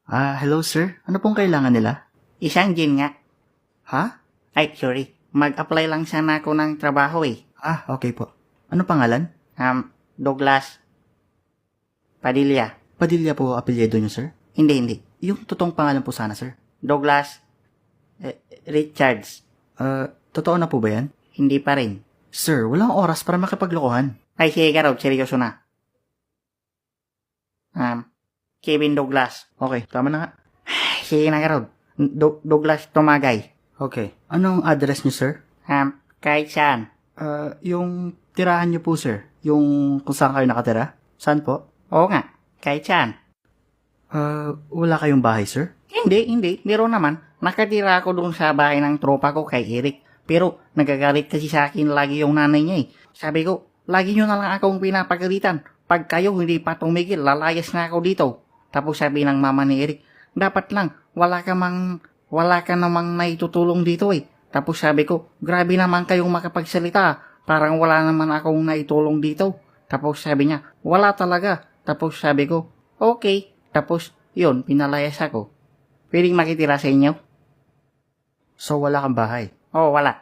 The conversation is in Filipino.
Hello sir. Ano pong kailangan nila? Isang gin nga. Ha? Ay, sorry. Mag-apply lang sana ako ng trabaho eh. Okay po. Ano pangalan? Douglas Padilla. Padilla po apelyido niyo, sir? Hindi. Yung totoong pangalan po sana, sir. Douglas Richards. Totoo na po ba yan? Hindi pa rin. Sir, walang oras para makipaglokohan. Ay, sige ka Rod. Seryoso na. Kevin Douglas. Okay, tama na nga. Ay, sige na ka Rod. Douglas Tumagay. Okay. Anong address niyo, sir? Kahit saan. Yung tirahan niyo po, sir. Yung kung saan kayo nakatira? Saan po? Oo nga. Kahit saan. Wala kayong bahay, sir? Hindi. Meron naman. Nakatira ako doon sa bahay ng tropa ko kay Eric. Pero nagagalit kasi sa akin lagi yung nanay niya eh. Sabi ko, lagi nyo na lang akong pinapagalitan. Pag kayo hindi pa tumigil, lalayas na ako dito. Tapos sabi ng mama ni Eric, dapat lang, wala ka namang naitutulong dito eh. Tapos sabi ko, grabe naman kayong makapagsalita. Parang wala naman akong naitulong dito. Tapos sabi niya, wala talaga. Tapos sabi ko, okay. Tapos, yun, pinalayas ako. Pwedeng makitira sa inyo? So, wala kang bahay? Oo, wala.